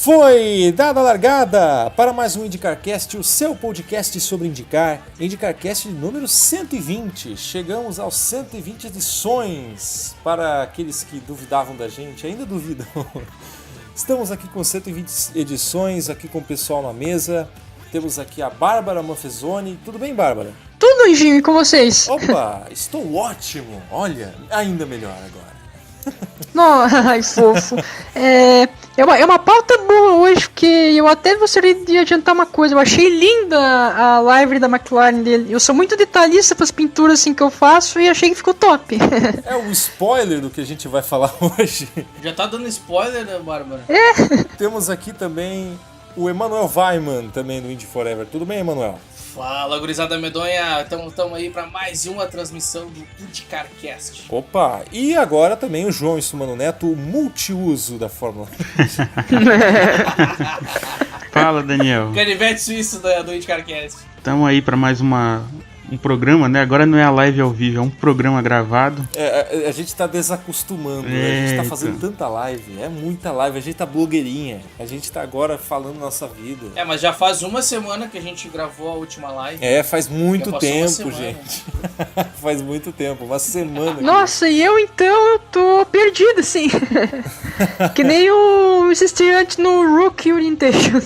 Foi dada a largada para mais um IndyCarCast, o seu podcast sobre IndyCar. IndyCarCast número 120. Chegamos aos 120 edições. Para aqueles que duvidavam da gente, ainda duvidam. Estamos aqui com 120 edições, aqui com o pessoal na mesa. Temos aqui a Bárbara Manfezoni. Tudo bem, Bárbara? Tudo, Jimmy, com vocês? Opa, estou ótimo. Olha, ainda melhor agora. Ai, fofo. É uma pauta boa hoje, porque eu até gostaria de adiantar uma coisa. Eu achei linda a live da McLaren dele. Eu sou muito detalhista para as pinturas assim que eu faço e achei que ficou top. É um spoiler do que a gente vai falar hoje. Já tá dando spoiler, né, Bárbara? Temos aqui também o Emanuel Weiman, também do Indy Forever. Tudo bem, Emanuel? Fala, gurizada medonha. Estamos aí para mais uma transmissão do IndyCarCast. Opa, e agora também o João Sumano Neto, o multiuso da Fórmula 1. Fala, Daniel. Canivete suíço do IndyCarCast. Estamos aí para mais um programa, né? Agora não é a live ao vivo, é um programa gravado. A gente tá desacostumando, né? A gente tá fazendo tanta live, é muita live, a gente tá blogueirinha, a gente tá agora falando nossa vida. Mas já faz uma semana que a gente gravou a última live. Faz muito tempo, gente. Faz muito tempo, uma semana. Nossa, e eu tô perdido, assim. Que nem o estreante no Rookie Orientation.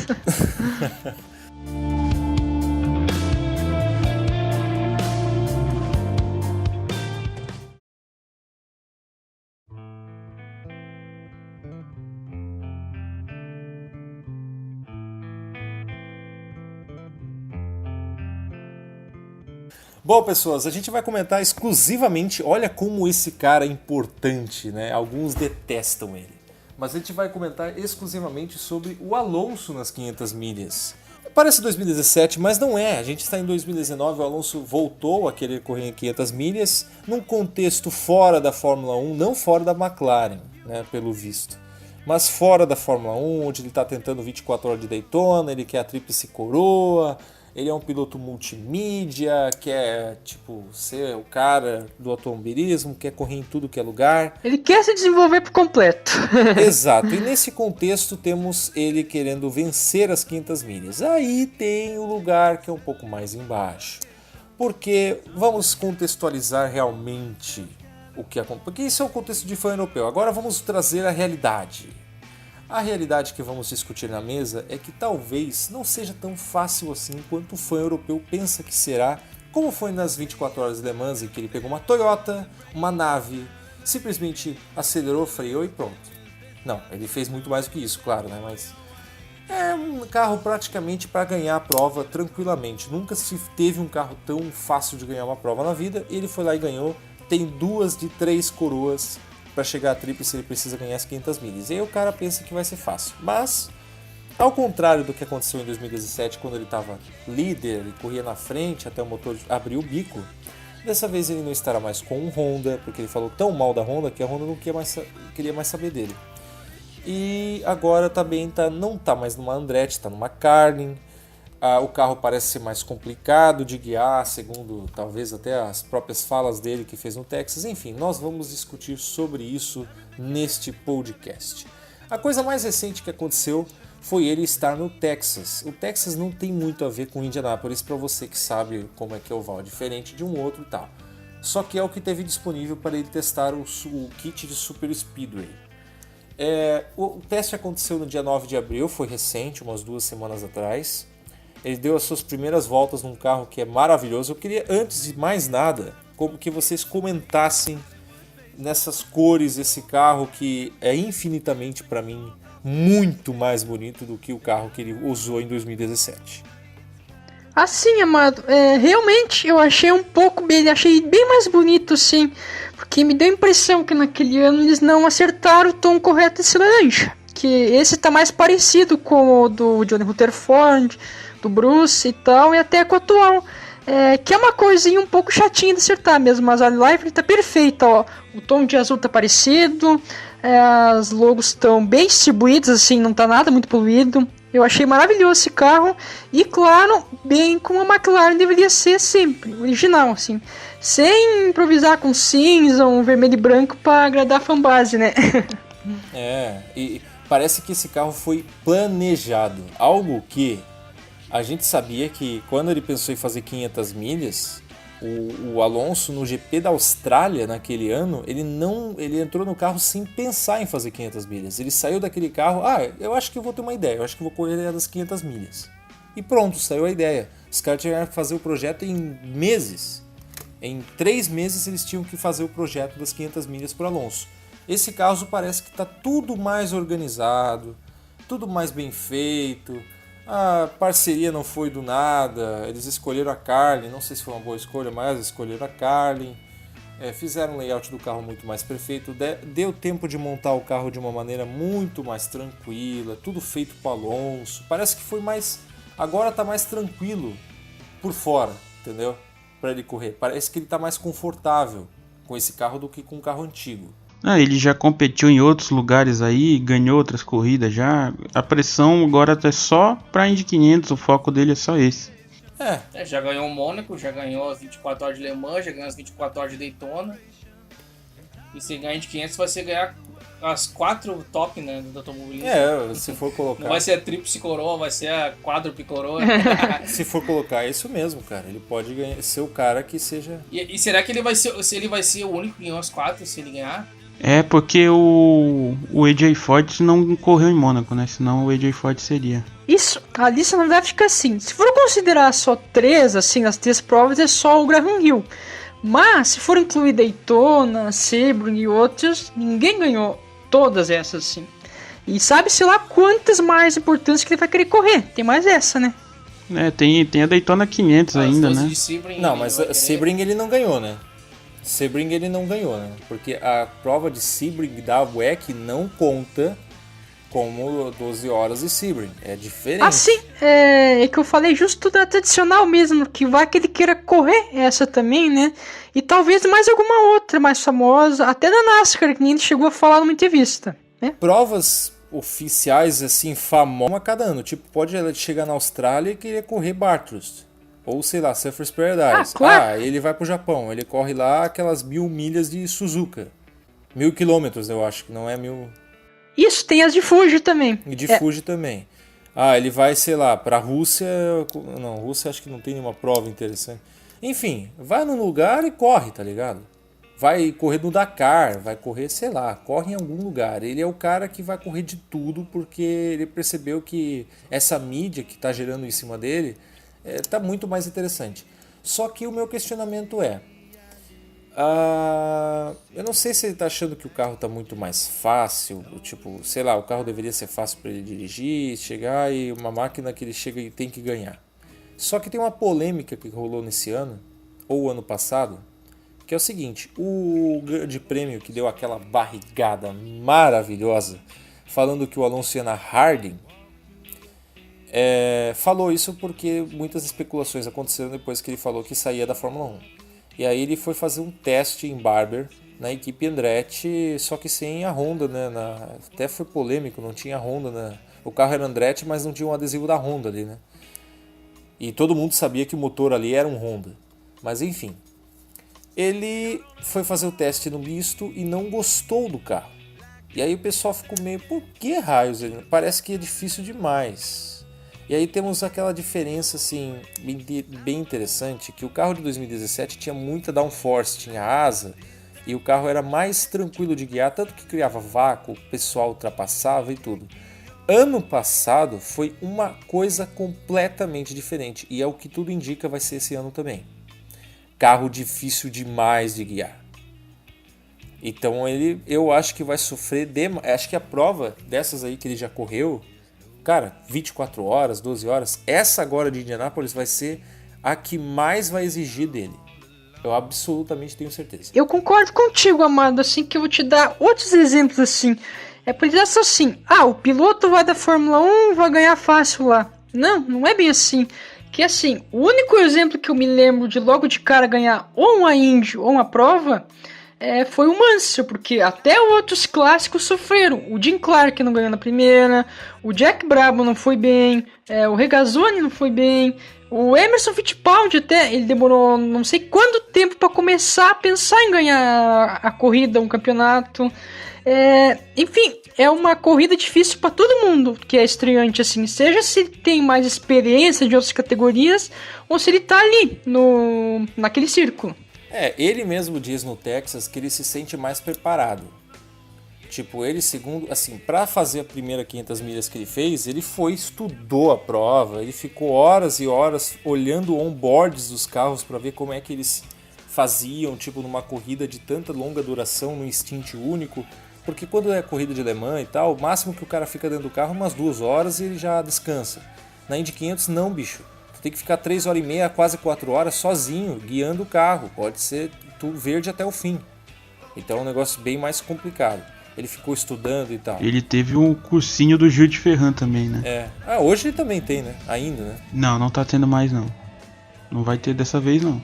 Bom, pessoas, a gente vai comentar exclusivamente, olha como esse cara é importante, né? Alguns detestam ele. Mas a gente vai comentar exclusivamente sobre o Alonso nas 500 milhas. Parece 2017, mas não é. A gente está em 2019, o Alonso voltou a querer correr em 500 milhas num contexto fora da Fórmula 1, não fora da McLaren, né, pelo visto. Mas fora da Fórmula 1, onde ele está tentando 24 horas de Daytona, ele quer a tríplice coroa. Ele é um piloto multimídia, quer ser o cara do automobilismo, quer correr em tudo que é lugar. Ele quer se desenvolver por completo. Exato, e nesse contexto temos ele querendo vencer as 500 milhas. Aí tem o lugar que é um pouco mais embaixo. Porque vamos contextualizar realmente o que acontece. Porque isso é o contexto de fã europeu. Agora vamos trazer a realidade. A realidade que vamos discutir na mesa é que talvez não seja tão fácil assim quanto o fã europeu pensa que será, como foi nas 24 horas de Le Mans, em que ele pegou uma Toyota, uma nave, simplesmente acelerou, freou e pronto. Não, ele fez muito mais do que isso, claro, né? Mas é um carro praticamente para ganhar a prova tranquilamente. Nunca se teve um carro tão fácil de ganhar uma prova na vida, ele foi lá e ganhou. Tem 2 de 3 coroas para chegar a tríplice, ele precisa ganhar as 500 milhas. E aí o cara pensa que vai ser fácil. Mas, ao contrário do que aconteceu em 2017, quando ele estava líder e corria na frente até o motor abrir o bico, dessa vez ele não estará mais com o Honda, porque ele falou tão mal da Honda que a Honda não queria mais saber dele. E agora também não está mais numa Andretti, está numa Carlin. O carro parece ser mais complicado de guiar, segundo talvez até as próprias falas dele que fez no Texas. Enfim, nós vamos discutir sobre isso neste podcast. A coisa mais recente que aconteceu foi ele estar no Texas. O Texas não tem muito a ver com Indianápolis, para você que sabe como é que é o oval, diferente de um outro e tal. Só que é o que teve disponível para ele testar o kit de Super Speedway. O teste aconteceu no dia 9 de abril, foi recente, umas 2 semanas atrás. Ele deu as suas primeiras voltas num carro que é maravilhoso. Eu queria, antes de mais nada, que vocês comentassem nessas cores esse carro que é infinitamente, para mim, muito mais bonito do que o carro que ele usou em 2017. Assim, amado, realmente eu achei achei bem mais bonito, sim, porque me deu a impressão que naquele ano eles não acertaram o tom correto desse laranja. Que esse tá mais parecido com o do Johnny Rutherford, do Bruce e tal, e até com o atual. Que é uma coisinha um pouco chatinha de acertar mesmo, mas a live tá perfeita, ó. O tom de azul tá parecido, as logos estão bem distribuídos, assim, não tá nada muito poluído. Eu achei maravilhoso esse carro, e claro, bem como a McLaren deveria ser sempre, original, assim. Sem improvisar com cinza, um vermelho e branco para agradar a fanbase, né? E parece que esse carro foi planejado. Algo que a gente sabia que quando ele pensou em fazer 500 milhas, o Alonso no GP da Austrália naquele ano, ele entrou no carro sem pensar em fazer 500 milhas. Ele saiu daquele carro, eu acho que eu vou ter uma ideia, eu acho que vou correr das 500 milhas. E pronto, saiu a ideia. Os caras tinham que fazer o projeto em meses. Em 3 meses eles tinham que fazer o projeto das 500 milhas para o Alonso. Esse caso parece que está tudo mais organizado, tudo mais bem feito. A parceria não foi do nada, eles escolheram a Carlin, não sei se foi uma boa escolha, mas escolheram a Carlin. Fizeram um layout do carro muito mais perfeito, deu tempo de montar o carro de uma maneira muito mais tranquila, tudo feito para o Alonso. Parece que foi mais... Agora está mais tranquilo por fora, entendeu? Para ele correr. Parece que ele está mais confortável com esse carro do que com o carro antigo. Ele já competiu em outros lugares aí, ganhou outras corridas já. A pressão agora é só pra Indy 500, o foco dele é só esse. Já ganhou o Mônaco, já ganhou as 24 horas de Le Mans, já ganhou as 24 horas de Daytona. E se ganhar Indy 500 vai ser ganhar as 4 top, né, do automobilismo. Se for colocar... Não vai ser a tríplice coroa, vai ser a quádruple coroa. Se for colocar, é isso mesmo, cara. Ele pode ser o cara que seja... E será que ele vai ser o único que ganhou as 4 se ele ganhar? Porque o AJ Foyt não correu em Mônaco, né? Senão o AJ Foyt seria. Isso, a lista na verdade fica assim. Se for considerar só 3, assim, as 3 provas, é só o Graham Hill. Mas, se for incluir Daytona, Sebring e outros, ninguém ganhou todas essas, assim. E sabe-se lá quantas mais importantes que ele vai querer correr. Tem mais essa, né? Tem a Daytona 500 ainda, né? Não, mas Sebring ele não ganhou, né? Sebring ele não ganhou, né? Porque a prova de Sebring da WEC não conta como 12 horas de Sebring. É diferente. Ah, sim. É que eu falei justo da tradicional mesmo, que vai que ele queira correr essa também, né? E talvez mais alguma outra mais famosa, até da NASCAR, que nem ele chegou a falar numa entrevista, né? Provas oficiais, assim, famosas a cada ano. Tipo, pode chegar na Austrália e querer correr Bathurst. Ou, sei lá, Surfers Paradise. Claro. Ele vai pro Japão. Ele corre lá aquelas 1000 milhas de Suzuka. 1000 quilômetros, eu acho, que não é 1000... Isso, tem as de Fuji também. E de Fuji também. Ele vai, sei lá, pra Rússia... Não, Rússia acho que não tem nenhuma prova interessante. Enfim, vai num lugar e corre, tá ligado? Vai correr no Dakar, vai correr, sei lá, corre em algum lugar. Ele é o cara que vai correr de tudo, porque ele percebeu que essa mídia que tá gerando em cima dele... tá muito mais interessante. Só que o meu questionamento é... eu não sei se ele tá achando que o carro tá muito mais fácil. Tipo, sei lá, o carro deveria ser fácil para ele dirigir, chegar e uma máquina que ele chega e tem que ganhar. Só que tem uma polêmica que rolou nesse ano, ou ano passado, que é o seguinte. O grande prêmio que deu aquela barrigada maravilhosa, falando que o Alonso ia na Harding, falou isso porque muitas especulações aconteceram depois que ele falou que saía da Fórmula 1. E aí ele foi fazer um teste em Barber, na equipe Andretti, só que sem a Honda, né? Até foi polêmico, não tinha Honda, né? O carro era Andretti, mas não tinha um adesivo da Honda ali, né? E todo mundo sabia que o motor ali era um Honda. Mas enfim, ele foi fazer o teste no misto e não gostou do carro. E aí o pessoal ficou meio, por que raios? Parece que é difícil demais. E aí temos aquela diferença assim, bem interessante, que o carro de 2017 tinha muita downforce, tinha asa, e o carro era mais tranquilo de guiar, tanto que criava vácuo, o pessoal ultrapassava e tudo. Ano passado foi uma coisa completamente diferente, e é o que tudo indica vai ser esse ano também. Carro difícil demais de guiar. Então eu acho que vai sofrer, acho que a prova dessas aí que ele já correu, cara, 24 horas, 12 horas, essa agora de Indianápolis vai ser a que mais vai exigir dele. Eu absolutamente tenho certeza. Eu concordo contigo, Amado, assim, que eu vou te dar outros exemplos, assim. Por exemplo, assim, o piloto vai da Fórmula 1, vai ganhar fácil lá. Não é bem assim. Que assim, o único exemplo que eu me lembro de logo de cara ganhar ou uma Indy ou uma prova... foi o Mansell, porque até outros clássicos sofreram. O Jim Clark não ganhou na primeira, o Jack Brabham não foi bem, o Regazzoni não foi bem, o Emerson Fittipaldi até, ele demorou não sei quanto tempo para começar a pensar em ganhar a corrida, um campeonato. Enfim, é uma corrida difícil para todo mundo que é estreante, assim, seja se ele tem mais experiência de outras categorias ou se ele tá ali naquele círculo. Ele mesmo diz no Texas que ele se sente mais preparado. Tipo, ele segundo, assim, para fazer a primeira 500 milhas que ele fez, ele estudou a prova, ele ficou horas e horas olhando onboards dos carros para ver como é que eles faziam, tipo, numa corrida de tanta longa duração, num stint único. Porque quando é corrida de Le Mans e tal, o máximo que o cara fica dentro do carro umas 2 horas e ele já descansa. Na Indy 500 não, bicho. Tu tem que ficar 3 horas e meia, quase 4 horas sozinho, guiando o carro. Pode ser tu verde até o fim. Então é um negócio bem mais complicado. Ele ficou estudando e tal. Ele teve um cursinho do Gil de Ferran também, né? Hoje ele também tem, né? Ainda, né? Não tá tendo mais, não. Não vai ter dessa vez, não.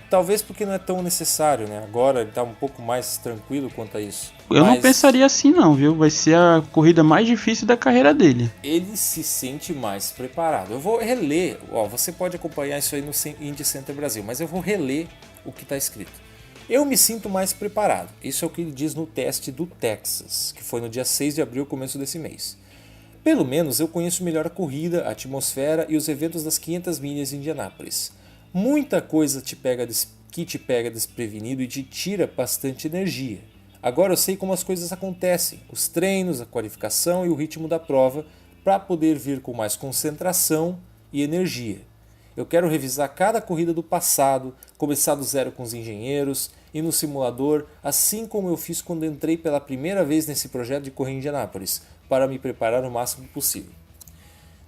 Talvez porque não é tão necessário, né? Agora ele tá um pouco mais tranquilo quanto a isso. Eu não pensaria assim, não, viu? Vai ser a corrida mais difícil da carreira dele. Ele se sente mais preparado. Eu vou reler. Você pode acompanhar isso aí no Indy Center Brasil, mas eu vou reler o que tá escrito. Eu me sinto mais preparado. Isso é o que ele diz no teste do Texas, que foi no dia 6 de abril, começo desse mês. Pelo menos eu conheço melhor a corrida, a atmosfera e os eventos das 500 milhas em Indianápolis. Muita coisa que te pega desprevenido e te tira bastante energia. Agora eu sei como as coisas acontecem, os treinos, a qualificação e o ritmo da prova, para poder vir com mais concentração e energia. Eu quero revisar cada corrida do passado, começar do zero com os engenheiros e no simulador, assim como eu fiz quando entrei pela primeira vez nesse projeto de correr em Indianápolis, para me preparar o máximo possível.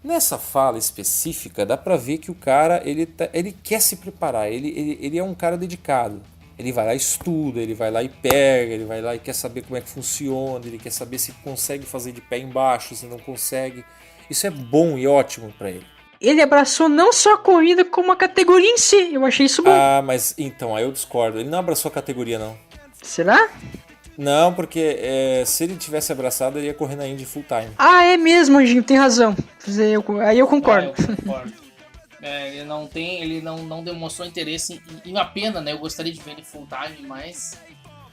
Nessa fala específica dá pra ver que o cara ele quer se preparar, ele é um cara dedicado. Ele vai lá e estuda, ele vai lá e pega, ele vai lá e quer saber como é que funciona, ele quer saber se consegue fazer de pé embaixo, se não consegue. Isso é bom e ótimo pra ele. Ele abraçou não só a corrida como a categoria em si, eu achei isso bom. Mas então, aí eu discordo, ele não abraçou a categoria não. Será? Não, porque se ele tivesse abraçado, ele ia correr na Indy full time. É mesmo, Anjinho, tem razão. Aí eu concordo. Eu concordo. Ele não demonstrou interesse e uma pena, né? Eu gostaria de ver ele full time, mas...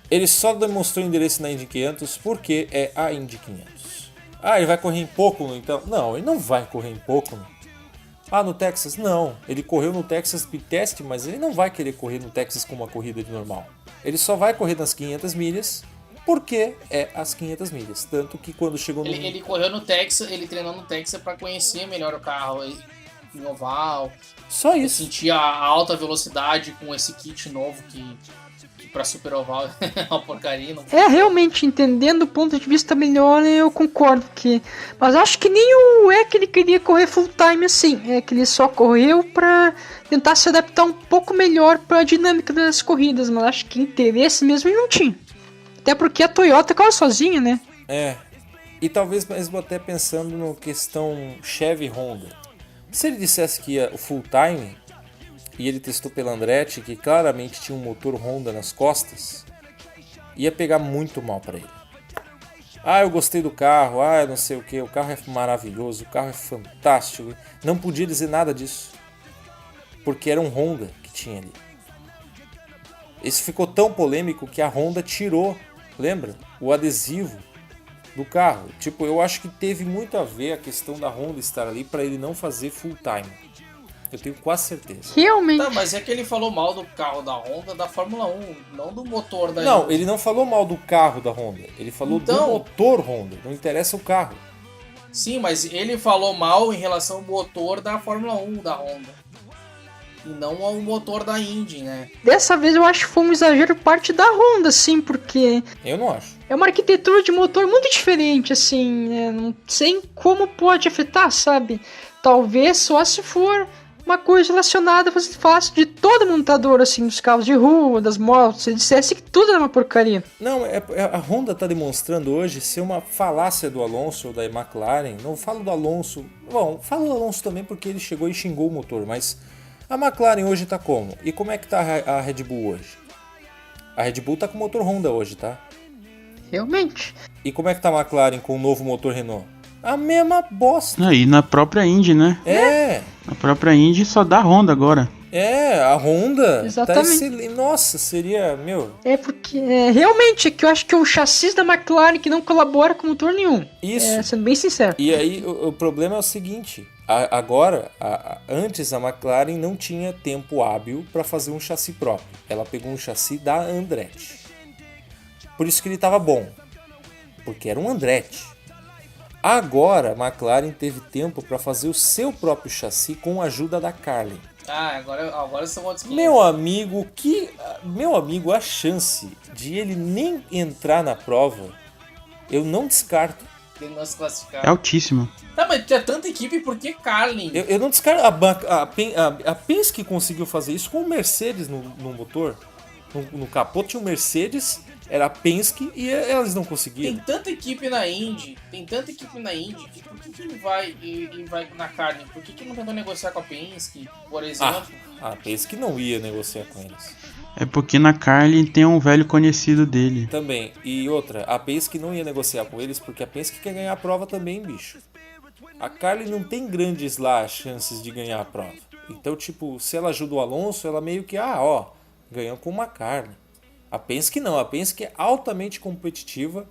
Ele só demonstrou interesse na Indy 500 porque é a Indy 500. Ele vai correr em Pocono então? Não, ele não vai correr em Pocono. No Texas? Não. Ele correu no Texas Speed Test, mas ele não vai querer correr no Texas com uma corrida de normal. Ele só vai correr nas 500 milhas porque é as 500 milhas. Tanto que quando chegou no... Ele correu no Texas, ele treinou no Texas para conhecer melhor o carro em oval. Só isso. Sentir a alta velocidade com esse kit novo que para super oval é uma porcaria. Não... Realmente, entendendo o ponto de vista melhor, eu concordo que... Mas acho que nem que ele queria correr full time assim. É que ele só correu para tentar se adaptar um pouco melhor para a dinâmica das corridas. Mas acho que interesse mesmo ele não tinha. Até porque a Toyota corre sozinha, né? E talvez mesmo até pensando na questão Chevy Honda. Se ele dissesse que ia full time... e ele testou pela Andretti, que claramente tinha um motor Honda nas costas, ia pegar muito mal para ele. Eu gostei do carro, eu não sei o que, o carro é maravilhoso, o carro é fantástico. Não podia dizer nada disso, porque era um Honda que tinha ali. Esse ficou tão polêmico que a Honda tirou, lembra? O adesivo do carro. Tipo, eu acho que teve muito a ver a questão da Honda estar ali para ele não fazer full time. Eu tenho quase certeza. Realmente. Tá, mas é que ele falou mal do carro da Honda da Fórmula 1, não do motor da Não, ele não falou mal do carro da Honda. Ele falou do motor Honda. Não interessa o carro. Sim, mas ele falou mal em relação ao motor da Fórmula 1 da Honda. E não ao motor da Indy, né? Dessa vez eu acho que foi um exagero parte da Honda, sim, porque... Eu não acho. É uma arquitetura de motor muito diferente, assim, né? Não sei como pode afetar, sabe? Talvez só se for... uma coisa relacionada fácil de todo montador, assim, dos carros de rua, das motos. Se dissesse que tudo era uma porcaria. Não, a Honda está demonstrando hoje ser uma falácia do Alonso ou da McLaren. Não falo do Alonso. Bom, falo do Alonso também porque ele chegou e xingou o motor, mas a McLaren hoje está como? E como é que tá a Red Bull hoje? A Red Bull tá com motor Honda hoje, tá? Realmente. E como é que tá a McLaren com o novo motor Renault? A mesma bosta. E na própria Indy, né? É. Na própria Indy só dá Honda agora. A Honda. Exatamente. Nossa, seria, meu... É porque, realmente, é que eu acho que o chassi da McLaren que não colabora com motor nenhum. Isso. Sendo bem sincero. E aí, o problema é o seguinte, agora, antes a McLaren não tinha tempo hábil para fazer um chassi próprio. Ela pegou um chassi da Andretti. Por isso que ele estava bom, porque era um Andretti. Agora, a McLaren teve tempo para fazer o seu próprio chassi com a ajuda da Carlin. Agora são outros 500. Meu amigo, a chance de ele nem entrar na prova, eu não descarto. Ele não se classificar. É altíssimo. Tá, mas tinha tanta equipe, por que Carlin? Eu não descarto. A Penske conseguiu fazer isso com o Mercedes no motor. No capô tinha o Mercedes, era a Penske e elas não conseguiram. Tem tanta equipe na Indy, que por que ele vai na Carlin? Por que ele não tentou negociar com a Penske, por exemplo? A Penske não ia negociar com eles. É porque na Carlin tem um velho conhecido dele. Também. E outra, a Penske não ia negociar com eles porque a Penske quer ganhar a prova também, bicho. A Carlin não tem grandes lá chances de ganhar a prova. Então, tipo, se ela ajuda o Alonso, ela meio que, ganhou com uma Carlin. A Penske não, a Penske é altamente competitiva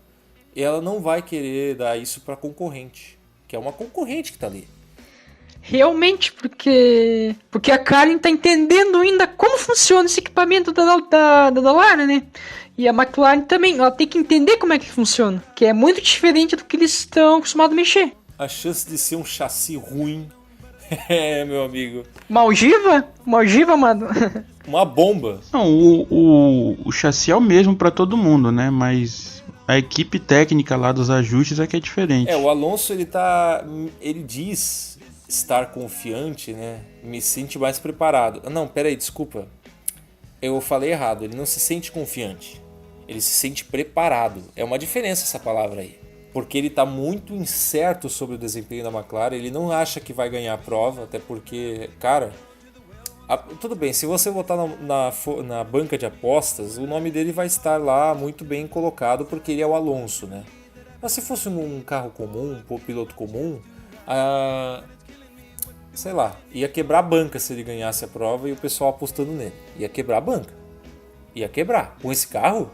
e ela não vai querer dar isso para concorrente, que é uma concorrente que tá ali. Realmente, porque a Carlin tá entendendo ainda como funciona esse equipamento da Lara, né? E a McLaren também, ela tem que entender como é que funciona, que é muito diferente do que eles estão acostumados a mexer. A chance de ser um chassi ruim, meu amigo. Maldiva, mano. Uma bomba. Não, o chassi é o mesmo para todo mundo, né? Mas a equipe técnica lá dos ajustes é que é diferente. O Alonso, ele diz estar confiante, né? Me sente mais preparado. Não, peraí, desculpa. Eu falei errado, ele não se sente confiante. Ele se sente preparado. É uma diferença essa palavra aí. Porque ele está muito incerto sobre o desempenho da McLaren. Ele não acha que vai ganhar a prova, até porque, cara... tudo bem, se você botar na banca de apostas, o nome dele vai estar lá muito bem colocado, porque ele é o Alonso, né? Mas se fosse num carro comum, um piloto comum, sei lá, ia quebrar a banca se ele ganhasse a prova e o pessoal apostando nele. Ia quebrar a banca. Ia quebrar. Com esse carro,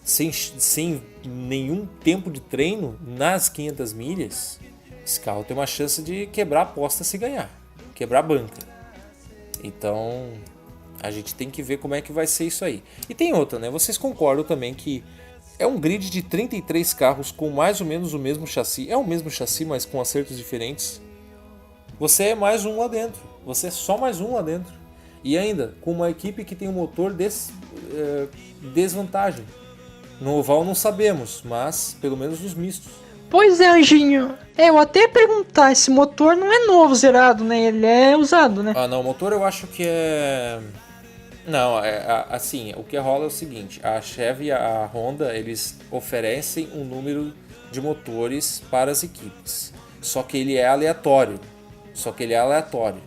sem nenhum tempo de treino, nas 500 milhas, esse carro tem uma chance de quebrar a aposta se ganhar. Quebrar a banca. Então, a gente tem que ver como é que vai ser isso aí. E tem outra, né? Vocês concordam também que é um grid de 33 carros com mais ou menos o mesmo chassi. É o mesmo chassi, mas com acertos diferentes. Você é mais um lá dentro. Você é só mais um lá dentro. E ainda, com uma equipe que tem um motor desvantagem. No oval não sabemos, mas pelo menos nos mistos. Pois é, Anjinho. Eu até ia perguntar, esse motor não é novo, zerado, né? Ele é usado, né? Não, o motor eu acho que é... Não, assim, o que rola é o seguinte, a Chevy e a Honda, eles oferecem um número de motores para as equipes. Só que ele é aleatório.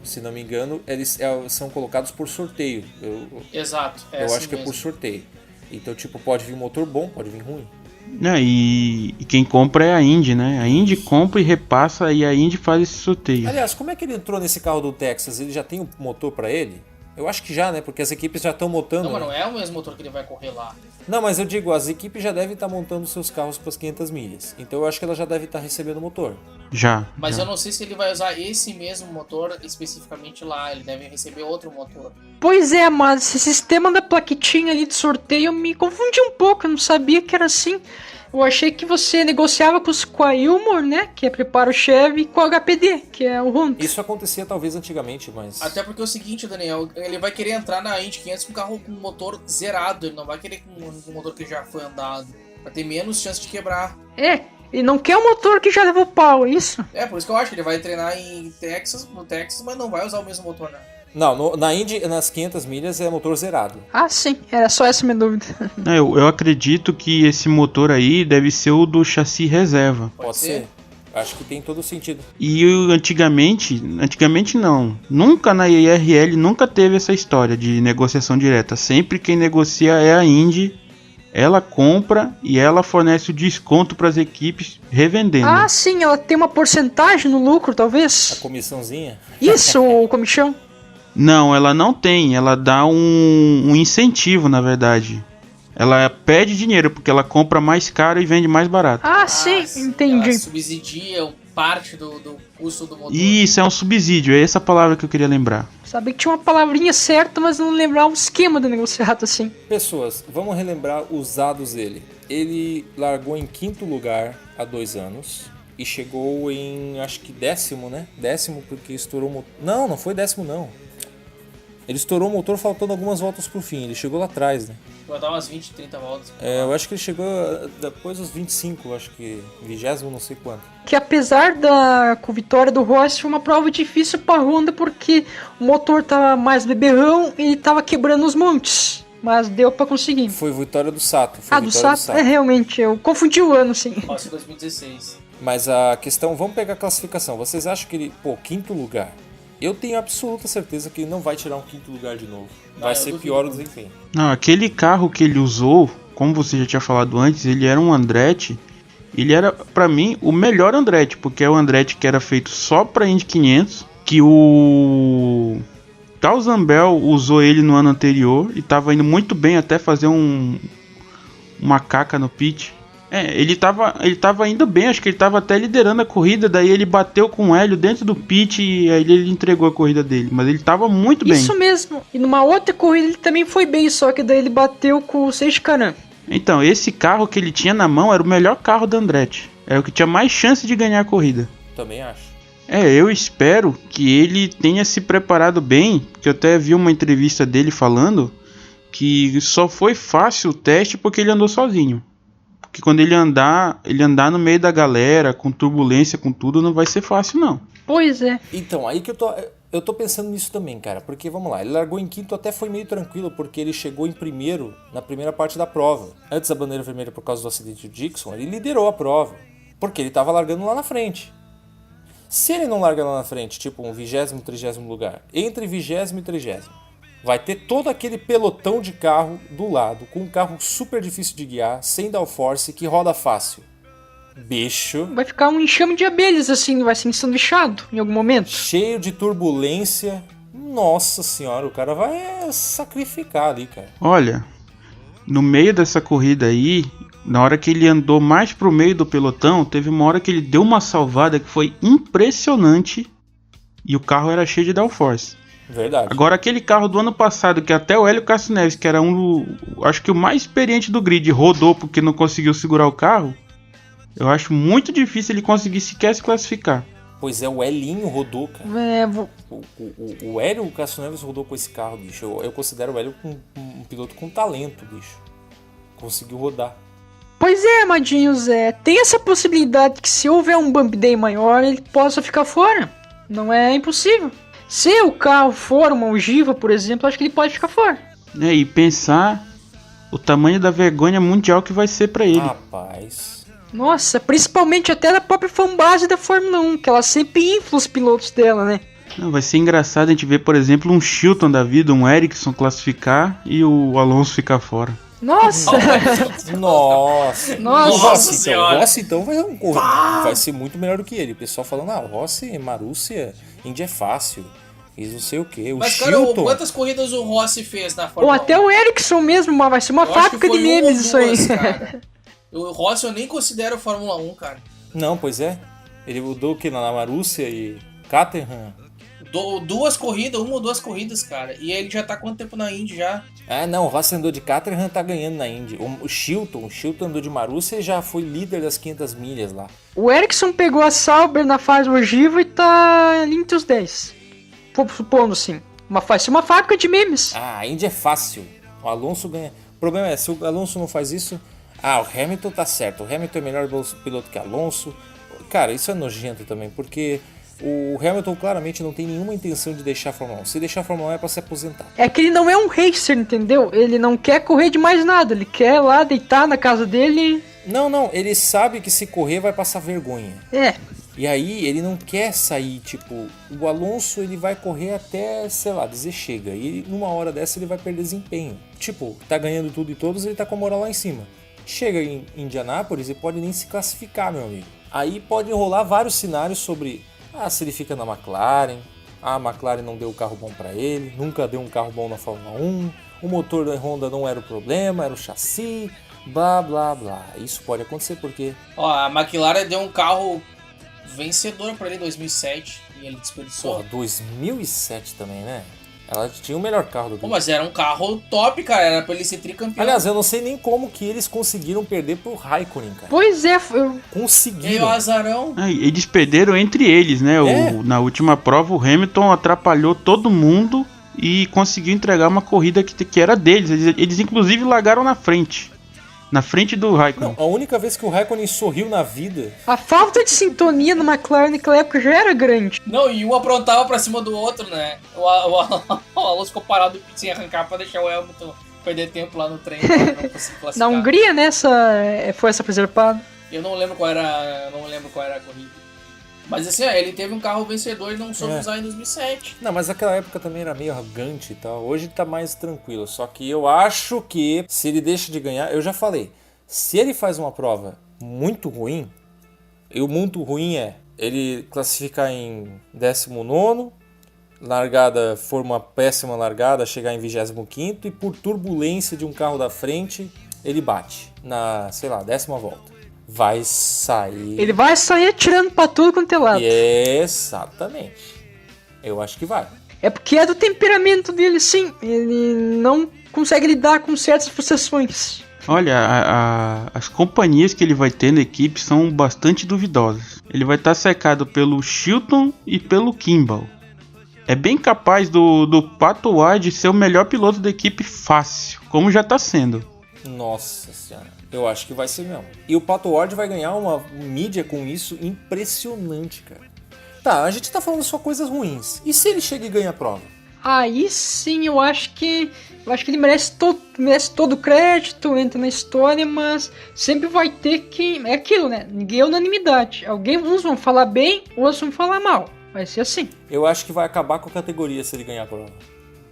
Se não me engano, eles são colocados por sorteio. Exato. Eu assim acho que mesmo. é por sorteio. Então, tipo, pode vir motor bom, pode vir ruim. E quem compra é a Indy, né? A Indy compra e repassa e a Indy faz esse sorteio. Aliás, como é que ele entrou nesse carro do Texas? Ele já tem um motor para ele? Eu acho que já, né? Porque as equipes já estão montando. Não, mas né? não é o mesmo motor que ele vai correr lá. Não, mas eu digo, as equipes já devem estar montando seus carros para as 500 milhas. Então eu acho que ela já deve estar recebendo o motor. Já. Mas eu não sei se ele vai usar esse mesmo motor especificamente lá. Ele deve receber outro motor. Pois é, mas esse sistema da plaquetinha ali de sorteio me confundiu um pouco. Eu não sabia que era assim. Eu achei que você negociava com a Ilmor, né? Que é preparo Chevy, e com a HPD, que é o Honda. Isso acontecia talvez antigamente, mas... Até porque é o seguinte, Daniel, ele vai querer entrar na Indy 500 com um carro com motor zerado. Ele não vai querer com um motor que já foi andado. Vai ter menos chance de quebrar. Ele não quer o motor que já levou pau, é isso? Por isso que eu acho que ele vai treinar no Texas, mas não vai usar o mesmo motor, né? Não, na Indy, nas 500 milhas é motor zerado. Ah, sim. Era só essa minha dúvida. Eu acredito que esse motor aí deve ser o do chassi reserva. Pode ser. Acho que tem todo sentido. E antigamente não. Nunca na IRL nunca teve essa história de negociação direta. Sempre quem negocia é a Indy. Ela compra e ela fornece o desconto para as equipes revendendo. Ah, sim. Ela tem uma porcentagem no lucro, A talvez? comissãozinha. Isso, o comichão. Não, ela não tem. Ela dá um incentivo, na verdade. Ela pede dinheiro, porque ela compra mais caro e vende mais barato. Ah, sim, entendi. Ela subsidia parte do custo do motor. Isso, é um subsídio. É essa palavra que eu queria lembrar. Sabia que tinha uma palavrinha certa, mas não lembrava o esquema do negociado assim. Pessoas, vamos relembrar os dados dele. Ele largou em 5º lugar há 2 anos e chegou em, acho que 10º, né? 10º porque estourou o motor. Não foi 10º não. Ele estourou o motor faltando algumas voltas pro fim. Ele chegou lá atrás, né? Vai dar umas 20, 30 voltas. Eu acho que ele chegou depois dos 25, acho que 20º, não sei quanto. Que apesar com a vitória do Rossi, foi uma prova difícil pra Honda, porque o motor tava mais beberrão e ele tava quebrando os montes. Mas deu pra conseguir. Foi vitória do Sato. Do Sato? É, realmente, eu confundi o ano, sim. Rossi 2016. Mas a questão, vamos pegar a classificação. Vocês acham que ele, 5º lugar? Eu tenho absoluta certeza que ele não vai tirar um 5º lugar de novo. Vai ser pior o desempenho. Não, aquele carro que ele usou, como você já tinha falado antes, ele era um Andretti. Ele era, pra mim, o melhor Andretti, porque é o Andretti que era feito só pra Indy 500, que o Tal Zambel usou ele no ano anterior e tava indo muito bem até fazer uma caca no pit. Ele tava indo bem, acho que ele tava até liderando a corrida, daí ele bateu com o Hélio dentro do pit e aí ele entregou a corrida dele, mas ele tava muito bem. Isso mesmo, e numa outra corrida ele também foi bem, só que daí ele bateu com o Seixas Caran. Então, esse carro que ele tinha na mão era o melhor carro da Andretti, era o que tinha mais chance de ganhar a corrida. Também acho. Eu espero que ele tenha se preparado bem, que eu até vi uma entrevista dele falando que só foi fácil o teste porque ele andou sozinho. Que quando ele andar no meio da galera, com turbulência, com tudo, não vai ser fácil, não. Pois é. Então, aí que eu tô pensando nisso também, cara. Porque, vamos lá, ele largou em 5º, até foi meio tranquilo, porque ele chegou em 1º na primeira parte da prova. Antes da bandeira vermelha por causa do acidente do Dixon, ele liderou a prova. Porque ele tava largando lá na frente. Se ele não larga lá na frente, tipo um 20º, 30º lugar, entre 20º e 30º, vai ter todo aquele pelotão de carro do lado, com um carro super difícil de guiar, sem downforce, que roda fácil. Bicho. Vai ficar um enxame de abelhas assim, vai ser ensanduichado em algum momento. Cheio de turbulência. Nossa senhora, o cara vai sacrificar ali, cara. Olha, no meio dessa corrida aí, na hora que ele andou mais pro meio do pelotão, teve uma hora que ele deu uma salvada que foi impressionante e o carro era cheio de downforce. Verdade. Agora aquele carro do ano passado, que até o Hélio Castro Neves, que era acho que o mais experiente do grid, rodou porque não conseguiu segurar o carro, eu acho muito difícil ele conseguir sequer se classificar. Pois é, o Elinho rodou, cara. O Hélio Castro Neves rodou com esse carro, bicho. Eu considero o Hélio um piloto com talento, bicho. Conseguiu rodar. Pois é, amadinhos, tem essa possibilidade que se houver um bump day maior, ele possa ficar fora. Não é impossível. Se o carro for uma ogiva, por exemplo, acho que ele pode ficar fora. E pensar o tamanho da vergonha mundial que vai ser pra ele. Rapaz. Nossa, principalmente até da própria fanbase da Fórmula 1, que ela sempre infla os pilotos dela, né? Não, vai ser engraçado a gente ver, por exemplo, um Chilton da vida, um Ericsson classificar e o Alonso ficar fora. Nossa! Nossa! Nossa O Rossi então vai ser muito melhor do que ele. O pessoal falando, o Rossi, Marúcia, Indy é fácil. E não sei o que. Mas, cara, quantas corridas o Rossi fez na Fórmula 1? Ou até o Ericsson mesmo, vai ser uma fábrica de memes isso aí. Cara. O Rossi eu nem considero Fórmula 1, cara. Não, pois é. Ele mudou o que? Na Marúcia e Caterham? Uma ou duas corridas, cara. E ele já tá há quanto tempo na Indy já? Não, o Rossi andou de Caterham, tá ganhando na Indy. O Chilton andou de Marúcia e já foi líder das 500 milhas lá. O Ericsson pegou a Sauber na fase ogiva e tá ali entre os 10. Supondo assim. Vai ser uma fábrica de memes. A Indy é fácil. O Alonso ganha. O problema é, se o Alonso não faz isso... o Hamilton tá certo. O Hamilton é melhor piloto que Alonso. Cara, isso é nojento também, porque... O Hamilton claramente não tem nenhuma intenção de deixar a Fórmula 1. Se deixar a Fórmula 1 é pra se aposentar. É que ele não é um racer, entendeu? Ele não quer correr de mais nada. Ele quer lá deitar na casa dele. Não. Ele sabe que se correr vai passar vergonha. E aí ele não quer sair, tipo... O Alonso ele vai correr até, sei lá, dizer chega. E numa hora dessa ele vai perder desempenho. Tipo, tá ganhando tudo e todos, ele tá com a moral lá em cima. Chega em Indianápolis e pode nem se classificar, meu amigo. Aí pode rolar vários cenários sobre... se ele fica na McLaren, a McLaren não deu um carro bom para ele, nunca deu um carro bom na Fórmula 1, o motor da Honda não era o problema, era o chassi, blá blá blá. Isso pode acontecer porque... Ó, a McLaren deu um carro vencedor para ele em 2007 e ele desperdiçou. Porra, 2007 também, né? Ela tinha o melhor carro do Pô, grid. mas era um carro top, cara, era pra ele ser tricampeão. Aliás, eu não sei nem como que eles conseguiram perder pro Raikkonen, cara. Pois é, E Conseguiram. o azarão. Eles perderam entre eles, né? É. Na última prova, o Hamilton atrapalhou todo mundo e conseguiu entregar uma corrida que era deles. Eles inclusive largaram na frente do Raikkonen. Não, a única vez que o Raikkonen sorriu na vida... a falta de sintonia no McLaren naquela época já era grande. Não, e um aprontava pra cima do outro, né? O Alonso ficou parado sem arrancar pra deixar o Hamilton perder tempo lá no treino. Pra não conseguir classificar. Na Hungria, né, foi essa preservada. Eu não lembro qual era a corrida. Mas assim, ó, ele teve um carro vencedor e não soube usar em 2007. Não, mas naquela época também era meio arrogante e tal. Hoje tá mais tranquilo. Só que eu acho que se ele deixa de ganhar... Eu já falei. Se ele faz uma prova muito ruim... E o muito ruim é ele classificar em 19º, largada for uma péssima largada, chegar em 25º e por turbulência de um carro da frente, ele bate na, sei lá, 10ª volta. Vai sair... Ele vai sair atirando pra tudo quanto é lado. Exatamente. Eu acho que vai. É porque é do temperamento dele, sim. Ele não consegue lidar com certas frustrações. Olha, as companhias que ele vai ter na equipe são bastante duvidosas. Ele vai estar cercado pelo Chilton e pelo Kimball. É bem capaz do Pato Ward ser o melhor piloto da equipe fácil, como já está sendo. Nossa senhora, eu acho que vai ser mesmo. E o Pato Ward vai ganhar uma mídia com isso impressionante, cara. Tá, a gente tá falando só coisas ruins. E se ele chega e ganha a prova? Aí sim, eu acho que ele merece todo o crédito, entra na história, mas sempre vai ter que... É aquilo, né? Ninguém é unanimidade. Uns vão falar bem, outros vão falar mal. Vai ser assim. Eu acho que vai acabar com a categoria se ele ganhar a prova.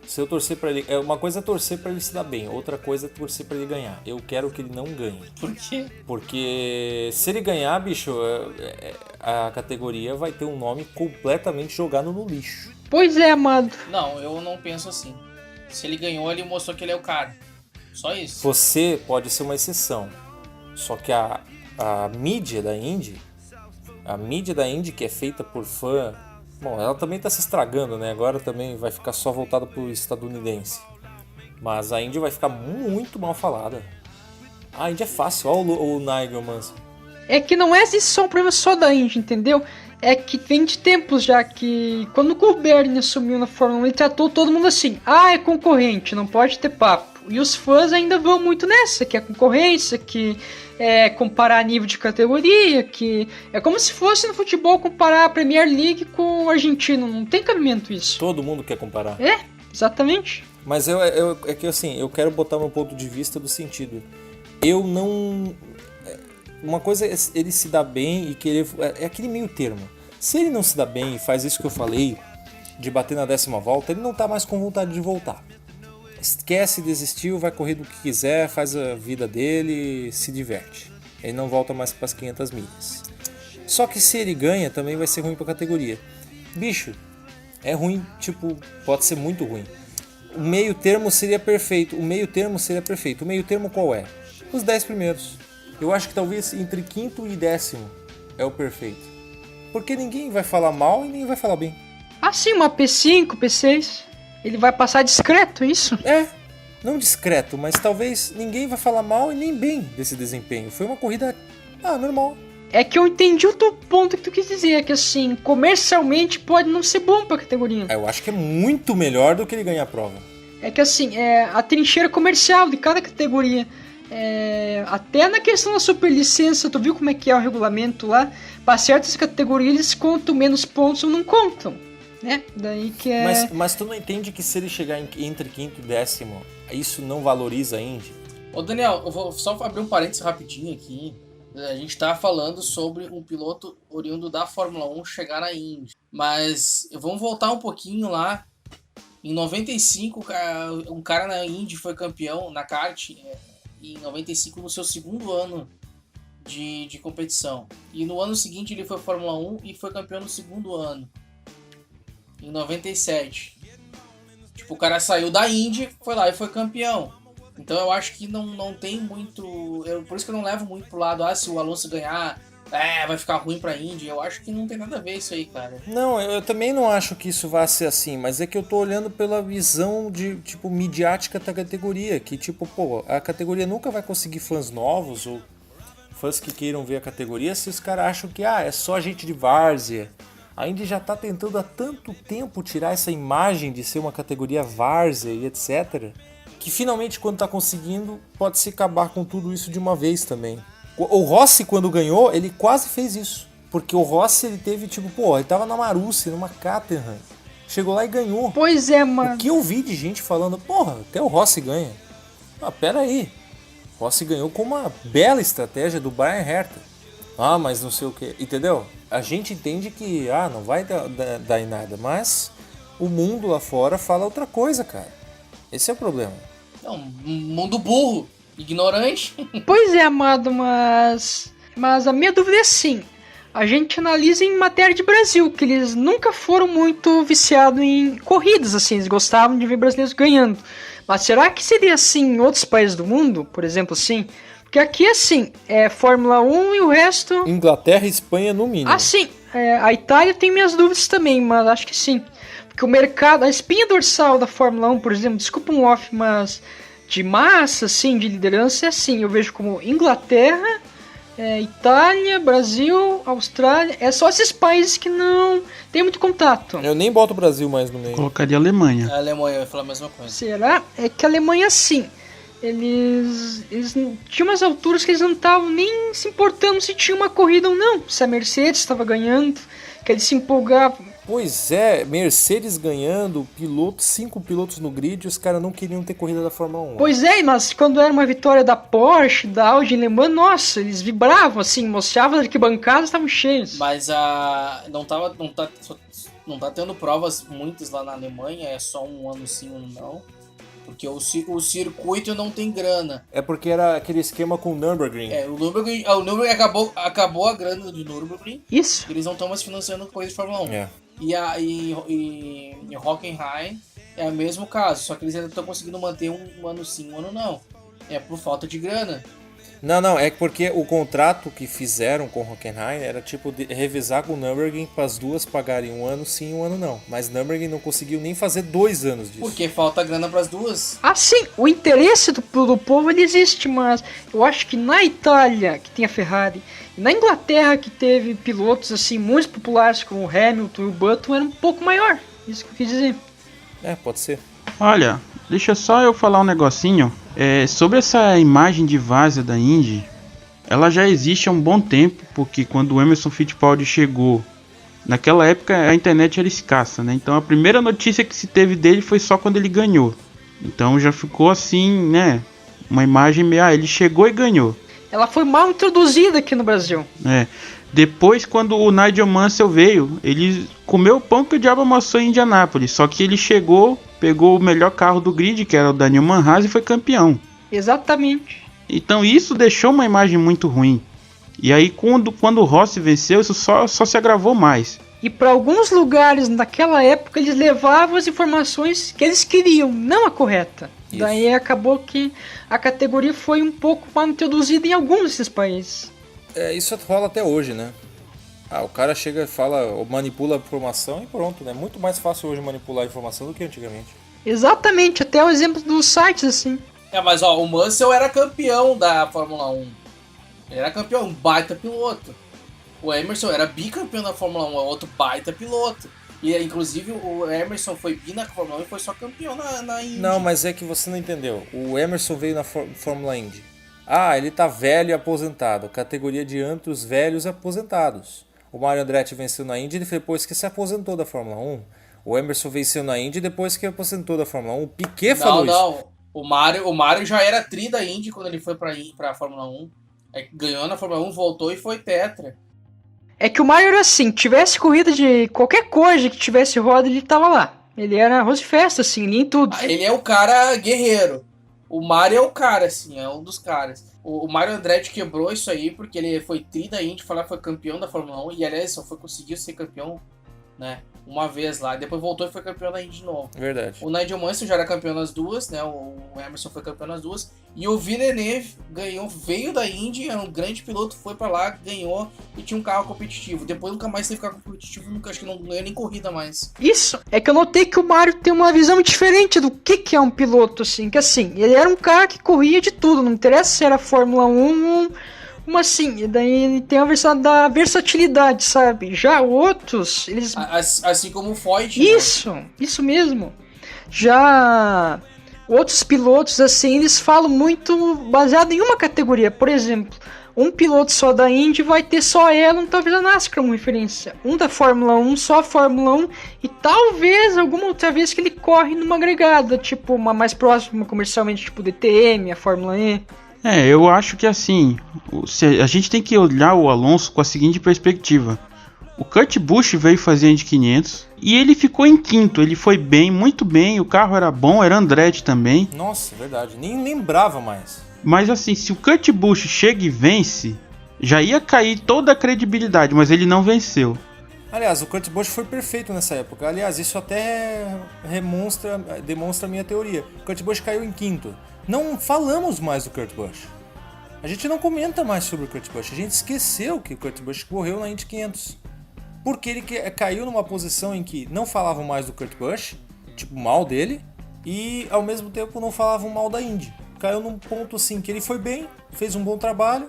Se eu torcer pra ele... Uma coisa é torcer pra ele se dar bem, outra coisa é torcer pra ele ganhar. Eu quero que ele não ganhe. Por quê? Porque se ele ganhar, bicho, a categoria vai ter um nome completamente jogado no lixo. Pois é, amado. Não, eu não penso assim. Se ele ganhou, ele mostrou que ele é o cara. Só isso. Você pode ser uma exceção. Só que a mídia da Indy, que é feita por fã... Bom, ela também tá se estragando, né? Agora também vai ficar só voltada pro estadunidense. Mas a Indy vai ficar muito mal falada. A Indy é fácil, olha o Nigel Mansell. É que não é só um problema só da Indy, entendeu? É que vem de tempos já que quando o Gilbert assumiu na Fórmula 1, ele tratou todo mundo assim: é concorrente, não pode ter papo. E os fãs ainda vão muito nessa, que é concorrência, que é comparar nível de categoria, que é como se fosse no futebol comparar a Premier League com o argentino, não tem cabimento isso. Todo mundo quer comparar. É, exatamente. Mas é que assim, eu quero botar meu ponto de vista do sentido. Eu não... Uma coisa é ele se dar bem e querer... É aquele meio termo. Se ele não se dá bem e faz isso que eu falei, de bater na 10ª volta, ele não tá mais com vontade de voltar. Esquece, desistiu, vai correr do que quiser, faz a vida dele, se diverte. Ele não volta mais para as 500 milhas. Só que se ele ganha, também vai ser ruim para a categoria. Bicho, é ruim, tipo, pode ser muito ruim. O meio termo seria perfeito. O meio termo qual é? Os 10 primeiros. Eu acho que talvez entre 5º e 10º é o perfeito. Porque ninguém vai falar mal e ninguém vai falar bem. Assim, uma P5, P6, ele vai passar discreto, isso? É, não discreto, mas talvez ninguém vai falar mal e nem bem desse desempenho. Foi uma corrida, normal. É que eu entendi o teu ponto que tu quis dizer, é que assim, comercialmente pode não ser bom pra categoria. Eu acho que é muito melhor do que ele ganhar a prova. É que assim, a trincheira comercial de cada categoria, até na questão da superlicença, tu viu como é que é o regulamento lá? Para certas categorias eles contam menos pontos ou não contam, né? Daí que é... Mas tu não entende que se ele chegar entre 5º e 10º, isso não valoriza a Indy? Ô Daniel, eu vou só abrir um parênteses rapidinho aqui. A gente tá falando sobre um piloto oriundo da Fórmula 1 chegar na Indy. Mas vamos voltar um pouquinho lá. Em 95, um cara na Indy foi campeão na kart. Em 95, no seu segundo ano de competição. E no ano seguinte ele foi Fórmula 1 e foi campeão no segundo ano. em 97. Tipo, o cara saiu da Indy, foi lá e foi campeão. Então eu acho que não tem muito... por isso que eu não levo muito pro lado, se o Alonso ganhar, vai ficar ruim pra Indy. Eu acho que não tem nada a ver isso aí, cara. Não, eu também não acho que isso vá ser assim, mas é que eu tô olhando pela visão de, tipo, midiática da categoria, que, tipo, pô, a categoria nunca vai conseguir fãs novos ou fãs que queiram ver a categoria se os caras acham que, é só gente de várzea. A Indy já tá tentando há tanto tempo tirar essa imagem de ser uma categoria várzea e etc., que finalmente, quando tá conseguindo, pode se acabar com tudo isso de uma vez também. O Rossi, quando ganhou, ele quase fez isso. Porque o Rossi, ele teve, tipo, ele tava na Marussia, numa Caterham. Chegou lá e ganhou. Pois é, mano. O que eu vi de gente falando, até o Rossi ganha. Pera aí. O Rossi ganhou com uma bela estratégia do Brian Herta. Mas não sei o que. Entendeu? A gente entende que, não vai dar em nada. Mas o mundo lá fora fala outra coisa, cara. Esse é o problema. Não, mundo burro, ignorante. Pois é, amado, mas a minha dúvida é assim. A gente analisa em matéria de Brasil, que eles nunca foram muito viciados em corridas, assim, eles gostavam de ver brasileiros ganhando. Mas será que seria assim em outros países do mundo, por exemplo, assim? Porque aqui, assim, é Fórmula 1 e o resto... Inglaterra e Espanha no mínimo. Sim, a Itália tem minhas dúvidas também, mas acho que sim. Porque o mercado, a espinha dorsal da Fórmula 1, por exemplo, desculpa um off, mas de massa, assim, de liderança, é assim, eu vejo como Inglaterra, Itália, Brasil, Austrália, é só esses países que não tem muito contato. Eu nem boto o Brasil mais no meio. Colocaria a Alemanha. A Alemanha vai falar a mesma coisa. Será? É que a Alemanha, sim, eles tinham umas alturas que eles não estavam nem se importando se tinha uma corrida ou não, se a Mercedes estava ganhando, que eles se empolgavam. Pois é, Mercedes ganhando, 5 pilotos no grid, os caras não queriam ter corrida da Fórmula 1. Pois é, mas quando era uma vitória da Porsche, da Audi em Le Mans, nossa, eles vibravam assim, mostravam que arquibancadas estavam cheias. Mas não tá tendo provas muitas lá na Alemanha, é só um ano sim, um ano não. Porque o circuito não tem grana. É porque era aquele esquema com o Nürburgring. O Nürburgring acabou a grana de Nürburgring. Isso. Eles não estão mais financiando coisa de Fórmula 1. É. E Hockenheim é o mesmo caso, só que eles ainda estão conseguindo manter um ano sim, um ano não. É por falta de grana. Não, é porque o contrato que fizeram com o Hockenheim era tipo de revisar com o Nürburgring para as duas pagarem um ano sim, um ano não. Mas Nürburgring não conseguiu nem fazer 2 anos disso. Porque falta grana para as duas. Sim, o interesse do povo ele existe, mas eu acho que na Itália, que tem a Ferrari, e na Inglaterra, que teve pilotos assim muito populares como o Hamilton e o Button, era um pouco maior. Isso que eu quis dizer. Pode ser. Olha, deixa só eu falar um negocinho. Sobre essa imagem de várzea da Indy, ela já existe há um bom tempo, porque quando o Emerson Fittipaldi chegou, naquela época a internet era escassa, né? Então a primeira notícia que se teve dele foi só quando ele ganhou. Então já ficou assim, né? Uma imagem meio, ele chegou e ganhou. Ela foi mal introduzida aqui no Brasil. Depois, quando o Nigel Mansell veio, ele comeu o pão que o diabo amassou em Indianápolis. Só que ele chegou, pegou o melhor carro do grid, que era o Daniel Manhaz, e foi campeão. Exatamente. Então isso deixou uma imagem muito ruim. E aí quando o Rossi venceu, isso só se agravou mais. E para alguns lugares naquela época eles levavam as informações que eles queriam, não a correta. Isso. Daí acabou que a categoria foi um pouco mal introduzida em alguns desses países. Isso rola até hoje, né? O cara chega e fala, manipula a informação e pronto, né? Muito mais fácil hoje manipular a informação do que antigamente. Exatamente, até o exemplo dos sites, assim. Mas o Mansell era campeão da Fórmula 1. Ele era campeão, um baita piloto. O Emerson era bicampeão da Fórmula 1, é outro baita piloto. E inclusive o Emerson foi bi na Fórmula 1 e foi só campeão na Indy. Não, mas é que você não entendeu. O Emerson veio na Fórmula Indy. Ele tá velho e aposentado. Categoria de antros velhos aposentados. O Mario Andretti venceu na Indy depois que se aposentou da Fórmula 1. O Emerson venceu na Indy depois que aposentou da Fórmula 1. O Piquet falou isso. Não. O Mario já era tri da Indy quando ele foi pra Fórmula 1. Ganhou na Fórmula 1, voltou e foi tetra. É que o Mario era assim, tivesse corrida de qualquer coisa que tivesse roda, ele tava lá. Ele era arroz de festa, assim, ele em tudo. Ele é o cara guerreiro. O Mario é o cara, assim, é um dos caras. O Mario Andretti quebrou isso aí porque ele foi tri da Indy, foi campeão da Fórmula 1 e aliás só conseguiu ser campeão né? Uma vez lá, depois voltou e foi campeão da Indy de novo. Verdade. O Nigel Mansell já era campeão nas duas, né? O Emerson foi campeão nas duas. E o Villeneuve ganhou, veio da Indy, era um grande piloto, foi pra lá, ganhou e tinha um carro competitivo. Depois nunca mais teve carro competitivo, nunca, acho que não ganhou nem corrida mais. Isso, é que eu notei que o Mario tem uma visão diferente do que é um piloto, assim. Que assim, ele era um cara que corria de tudo, não interessa se era Fórmula 1, assim, e daí ele tem a versão da versatilidade, sabe? Já outros, eles... Assim como o Foyt. Isso mesmo. Já outros pilotos, assim, eles falam muito baseado em uma categoria. Por exemplo, um piloto só da Indy vai ter só ela, talvez a NASCAR como referência. Um da Fórmula 1, só a Fórmula 1, e talvez alguma outra vez que ele corre numa agregada, tipo uma mais próxima comercialmente, tipo DTM, a Fórmula E. Eu acho que assim, a gente tem que olhar o Alonso com a seguinte perspectiva. O Kurt Busch veio fazer a Indy 500 e ele ficou em quinto, ele foi bem, muito bem, o carro era bom, era Andretti também. Nossa, verdade, nem lembrava mais. Mas assim, se o Kurt Busch chega e vence, já ia cair toda a credibilidade, mas ele não venceu. Aliás, o Kurt Busch foi perfeito nessa época. Aliás, isso até demonstra a minha teoria. O Kurt Busch caiu em quinto. Não falamos mais do Kurt Busch. A gente não comenta mais sobre o Kurt Busch. A gente esqueceu que o Kurt Busch morreu na Indy 500. Porque ele caiu numa posição em que não falavam mais do Kurt Busch, tipo, mal dele, e ao mesmo tempo não falavam mal da Indy. Caiu num ponto assim que ele foi bem, fez um bom trabalho,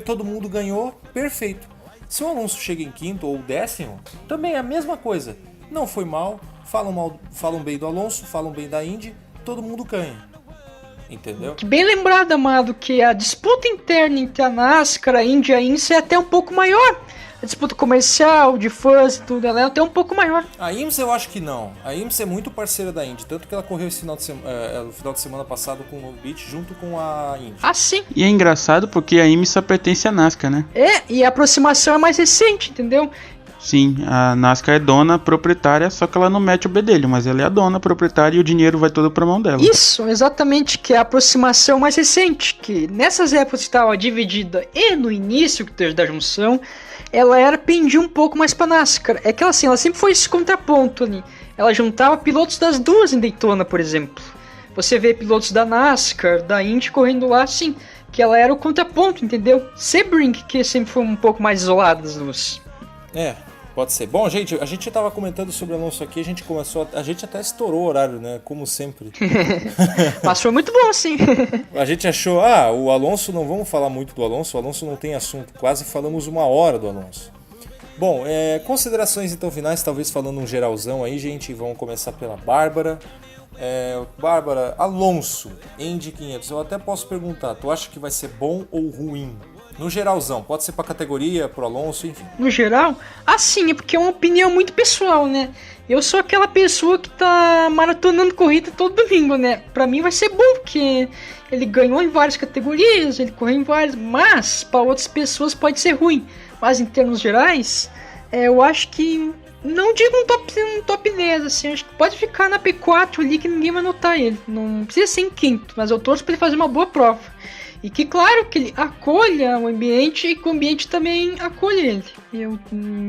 todo mundo ganhou, perfeito. Se o Alonso chega em quinto ou décimo, também é a mesma coisa. Não foi mal, falam bem do Alonso, falam bem da Indy, todo mundo ganha. Entendeu? Que bem lembrado, Amado, que a disputa interna entre a NASCAR, a Indy e a IMSA é até um pouco maior. A disputa comercial, de fãs e tudo, ela é até um pouco maior. A IMSA eu acho que não. A IMSA é muito parceira da Indy, tanto que ela correu esse no final de semana passado com o Long Beach junto com a Indy. Ah, sim. E é engraçado porque a IMSA pertence à NASCAR, né? E a aproximação é mais recente, entendeu? Sim, a NASCAR é dona proprietária, só que ela não mete o bedelho, mas ela é a dona proprietária e o dinheiro vai todo pra mão dela. Isso, exatamente, que é a aproximação mais recente, que nessas épocas que estava dividida e no início da junção, ela pendia um pouco mais pra NASCAR. É que ela sempre foi esse contraponto ali. Ela juntava pilotos das duas em Daytona, por exemplo. Você vê pilotos da NASCAR, da Indy correndo lá, assim, que ela era o contraponto, entendeu? Sebring, que sempre foi um pouco mais isolada das duas. Pode ser. Bom, gente, a gente tava comentando sobre o Alonso aqui, a gente até estourou o horário, né? Como sempre. Mas foi muito bom, sim. A gente achou, o Alonso, não vamos falar muito do Alonso, o Alonso não tem assunto, quase falamos 1 hora do Alonso. Bom, considerações então finais, talvez falando um geralzão aí, gente, vamos começar pela Bárbara. Bárbara, Alonso, Indy 500, eu até posso perguntar, tu acha que vai ser bom ou ruim? No geralzão, pode ser pra categoria, pro Alonso, enfim. No geral? Sim, é porque é uma opinião muito pessoal, né? Eu sou aquela pessoa que tá maratonando corrida todo domingo, né? Pra mim vai ser bom, porque ele ganhou em várias categorias, ele correu em várias, mas pra outras pessoas pode ser ruim. Mas em termos gerais, eu acho que, não digo um top 10, assim, acho que pode ficar na P4 ali que ninguém vai notar ele. Não precisa ser em quinto, mas eu torço pra ele fazer uma boa prova. E que claro que ele acolha o ambiente e que o ambiente também acolha ele.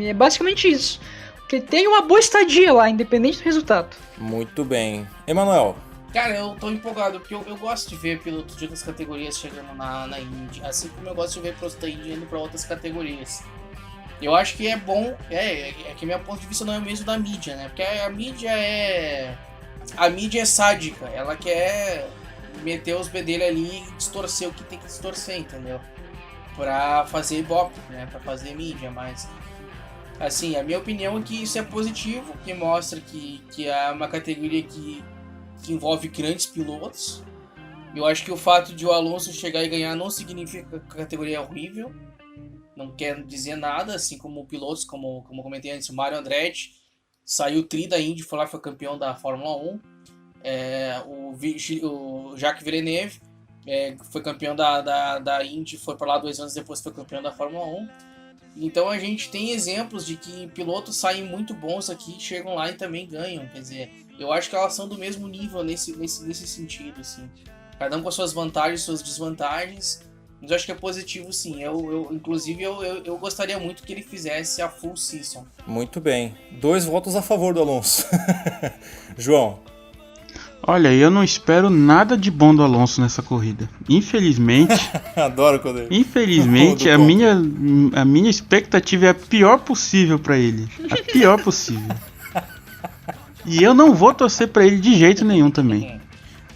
É basicamente isso. Porque tem uma boa estadia lá, independente do resultado. Muito bem. Emanuel. Cara, eu tô empolgado, porque eu gosto de ver pilotos de outras categorias chegando na Indy, assim como eu gosto de ver pilotos da Indy indo pra outras categorias. Eu acho que é bom, que meu ponto de vista não é o mesmo da mídia, né? Porque a mídia é sádica, ela quer meter os bedelhos ali e distorcer o que tem que distorcer, entendeu? Pra fazer ibope, né? Pra fazer mídia, mas... Assim, a minha opinião é que isso é positivo, que mostra que é uma categoria que envolve grandes pilotos. Eu acho que o fato de o Alonso chegar e ganhar não significa que a categoria é horrível. Não quer dizer nada, assim como pilotos, como comentei antes, o Mario Andretti saiu tri da Indy, foi campeão da Fórmula 1. O Jacques Villeneuve foi campeão da Indy, foi para lá 2 anos depois, foi campeão da Fórmula 1. Então a gente tem exemplos de que pilotos saem muito bons aqui, chegam lá e também ganham. Quer dizer, eu acho que elas são do mesmo nível nesse sentido, assim. Cada um com as suas vantagens e suas desvantagens. Mas eu acho que é positivo sim. Inclusive, eu gostaria muito que ele fizesse a full season. Muito bem. 2 votos a favor do Alonso. João. Olha, eu não espero nada de bom do Alonso nessa corrida. Infelizmente. Adoro quando ele... Infelizmente, a minha expectativa é a pior possível pra ele. A pior possível. E eu não vou torcer pra ele de jeito nenhum também.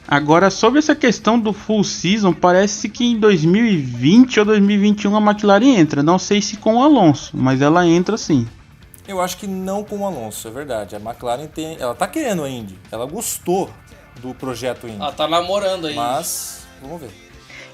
Agora, sobre essa questão do full season, parece que em 2020 ou 2021 a McLaren entra. Não sei se com o Alonso, mas ela entra sim. Eu acho que não com o Alonso, é verdade. A McLaren ela tá querendo a Indy. Ela gostou do projeto Indy. Ela tá namorando aí. Mas, vamos ver.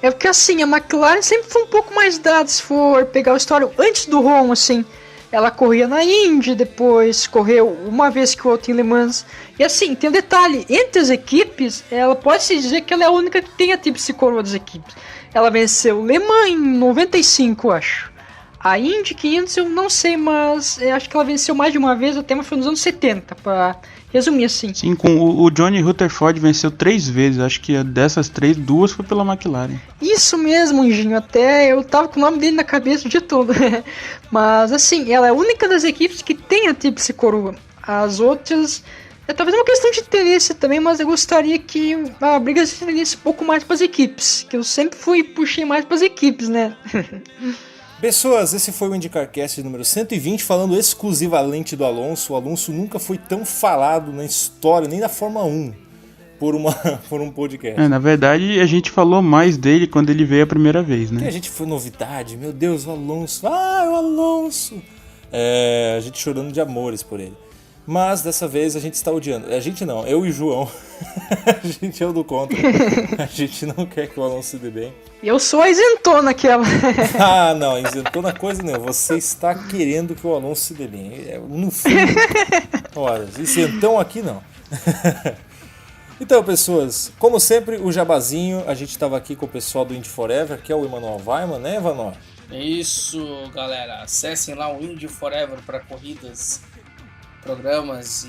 É porque assim, a McLaren sempre foi um pouco mais dada, se for pegar o histórico antes do Ron, assim. Ela corria na Indy, depois correu uma vez que o outro em Le Mans. E assim, tem um detalhe, entre as equipes, ela pode-se dizer que ela é a única que tem a tríplice coroa das equipes. Ela venceu Le Mans em 95, eu acho. A Indy 500 eu não sei, mas eu acho que ela venceu mais de uma vez, até mas foi nos anos 70, pra resumir assim. Sim, com o Johnny Rutherford venceu 3 vezes, acho que dessas 3, 2 foi pela McLaren. Isso mesmo, Anjinho, até eu tava com o nome dele na cabeça o dia todo. Mas assim, ela é a única das equipes que tem a tríplice coroa. As outras, talvez uma questão de interesse também, mas eu gostaria que a briga se estendesse um pouco mais para as equipes, que eu sempre puxei mais para as equipes, né? Pessoas, esse foi o IndyCarCast número 120, falando exclusivamente do Alonso. O Alonso nunca foi tão falado na história, nem da Fórmula 1, por um podcast. Na verdade, a gente falou mais dele quando ele veio a primeira vez, né? Que a gente foi novidade, meu Deus, o Alonso, o Alonso. A gente chorando de amores por ele. Mas dessa vez a gente está odiando. A gente não, eu e o João. A gente é o do contra. A gente não quer que o Alonso se dê bem. Eu sou a isentona aquela. Não, isentona coisa nenhuma. Você está querendo que o Alonso se dê bem. No fim, olha, isentão aqui não. Então, pessoas, como sempre, o jabazinho. A gente estava aqui com o pessoal do Indy Forever, que é o Emanuel Weiman, né, Evanor? Isso, galera. Acessem lá o Indy Forever para corridas, programas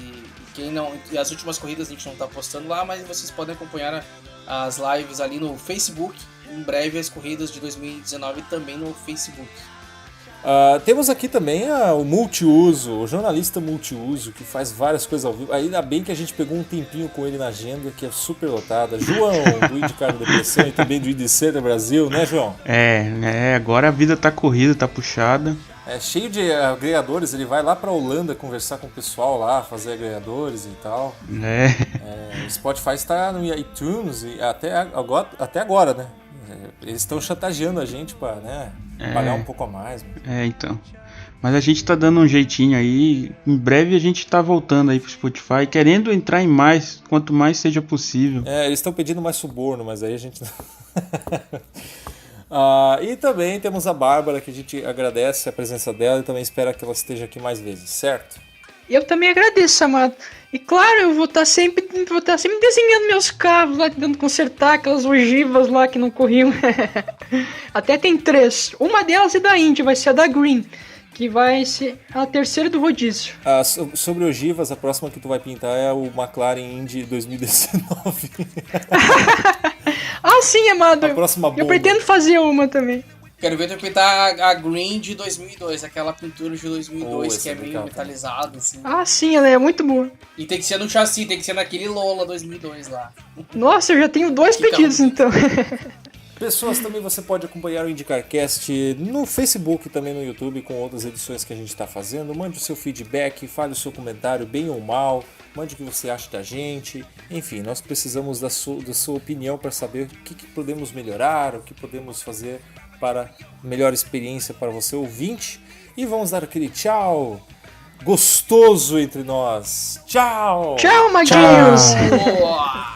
e as últimas corridas a gente não tá postando lá, mas vocês podem acompanhar as lives ali no Facebook. Em breve as corridas de 2019 também no Facebook. Temos aqui também o Multiuso, o jornalista Multiuso, que faz várias coisas ao vivo. Ainda bem que a gente pegou um tempinho com ele na agenda, que é super lotada. João, do IndyCar da Depressão e também do IndyCar Brasil, né, João? Agora a vida tá corrida, tá puxada. É cheio de agregadores, ele vai lá pra Holanda conversar com o pessoal lá, fazer agregadores e tal. O Spotify está no iTunes e até agora, né? Eles estão chantageando a gente pra, né, pagar um pouco a mais. Então. Mas a gente tá dando um jeitinho aí. Em breve a gente tá voltando aí pro Spotify, querendo entrar em mais, quanto mais seja possível. Eles estão pedindo mais suborno, mas aí a gente não... E também temos a Bárbara, que a gente agradece a presença dela e também espera que ela esteja aqui mais vezes, certo? Eu também agradeço, amado. E claro, eu vou estar sempre desenhando meus carros lá, tentando consertar aquelas ogivas lá que não corriam. Até tem 3. Uma delas é da Indy, vai ser a da Green, que vai ser a terceira do rodízio. Sobre ogivas, a próxima que tu vai pintar é o McLaren Indy 2019. Sim, amado. A próxima bomba. Eu pretendo fazer uma também. Quero ver tu pintar a Green de 2002, aquela pintura de 2002 que é meio metalizado, assim. Sim, ela é muito boa. E tem que ser no chassi, tem que ser naquele Lola 2002 lá. Nossa, eu já tenho 2 pedidos então. Pessoas, também você pode acompanhar o IndyCarCast no Facebook e também no YouTube com outras edições que a gente está fazendo. Mande o seu feedback, fale o seu comentário, bem ou mal, mande o que você acha da gente. Enfim, nós precisamos da sua opinião para saber o que podemos melhorar, o que podemos fazer para melhor experiência para você ouvinte. E vamos dar aquele tchau gostoso entre nós. Tchau! Tchau, Maguinhos! Boa!